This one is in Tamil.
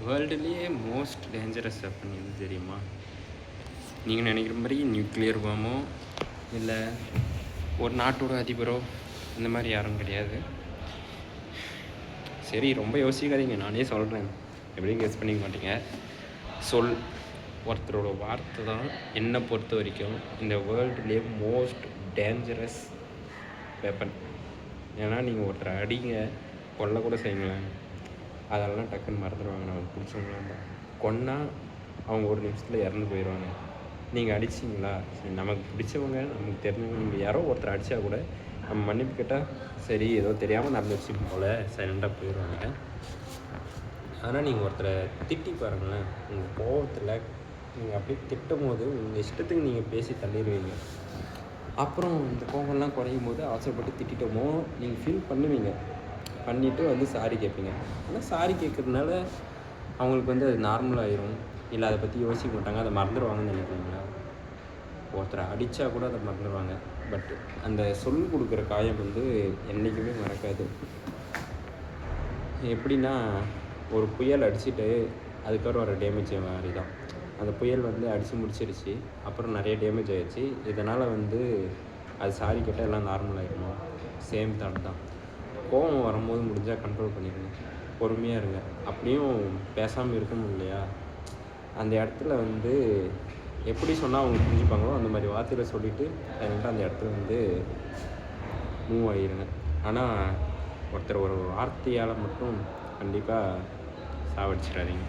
வேர்ல்டுலேயே மோஸ்ட் டேஞ்சரஸ் வெப்பன் எது தெரியுமா? நீங்கள் நினைக்கிற மாதிரி நியூக்ளியர் பாம்போ இல்லை ஒரு நாட்டோட அதிபரோ இந்த மாதிரி யாரும் கிடையாது. சரி, ரொம்ப யோசிக்காதீங்க, நானே சொல்கிறேன், எப்படியும் கெஸ் பண்ணிக்க மாட்டீங்க. ஒருத்தரோட வார்த்தை தான் என்னை பொறுத்த வரைக்கும் இந்த வேர்ல்டுலேயே மோஸ்ட் டேஞ்சரஸ் வெப்பன். ஏன்னா நீங்கள் ஒருத்தரை அடிங்க, கொல்ல கூட செய்யுங்களேன், அதெல்லாம் டக்குன்னு மறந்துடுவாங்க. நம்ம பிடிச்சவங்களாம் தான் கொன்னா அவங்க ஒரு நிமிஷத்தில் இறந்து போயிடுவாங்க. நீங்கள் அடிச்சிங்களா, சரி, நமக்கு பிடிச்சவங்க, நமக்கு தெரிஞ்சவங்க, நீங்கள் யாரோ ஒருத்தர் அடித்தா கூட நம்ம மன்னிப்பு கேட்டால் சரி ஏதோ தெரியாமல் நடந்துச்சு போல் சைலண்டாக போயிடுவாங்க. ஆனால் நீங்கள் ஒருத்தரை திட்டி பாருங்களேன், உங்கள் கோபத்தில் நீங்கள் அப்படியே திட்டும் போது உங்கள் இஷ்டத்துக்கு நீங்கள் பேசி தள்ளிடுவீங்க. அப்புறம் இந்த கோபம்லாம் குறையும் போது ஆசைப்பட்டு திட்டமோ நீங்கள் ஃபீல் பண்ணுவீங்க. பண்ணிவிட்டு வந்து சாரி கேட்பீங்க. ஆனால் சாரி கேட்குறதுனால அவங்களுக்கு வந்து அது நார்மலாகிடும், இல்லை அதை பற்றி யோசிக்க மாட்டாங்க, அதை மறந்துடுவாங்கன்னு நினைக்கிறீங்களா? ஒருத்தரை அடித்தா கூட அதை மறந்துடுவாங்க. பட் அந்த சொல் கொடுக்குற காயம் வந்து என்றைக்குமே மறக்காது. எப்படின்னா, ஒரு புயல் அடிச்சுட்டு அதுக்கப்புறம் வர டேமேஜ் மாதிரி தான். அந்த புயல் வந்து அடித்து முடிச்சிருச்சு, அப்புறம் நிறைய டேமேஜ் ஆகிடுச்சு. இதனால் வந்து அது சாரி கேட்டால் எல்லாம் நார்மல் ஆகிடணும். சேம் தாட் தான். கோபம் வரும்போது முடிஞ்சால் கண்ட்ரோல் பண்ணிடுங்க, பொறுமையாக இருங்க. அப்படியும் பேசாமல் இருக்கணும் இல்லையா? அந்த இடத்துல வந்து எப்படி சொன்னால் அவங்க புரிஞ்சுப்பாங்களோ அந்த மாதிரி வார்த்தையில் சொல்லிவிட்டு அதனால் அந்த இடத்துல வந்து மூவ் ஆகிடுங்க. ஆனால் ஒருத்தர் ஒரு வார்த்தையால் மட்டும் கண்டிப்பாக சாவடிச்சிடாதீங்க.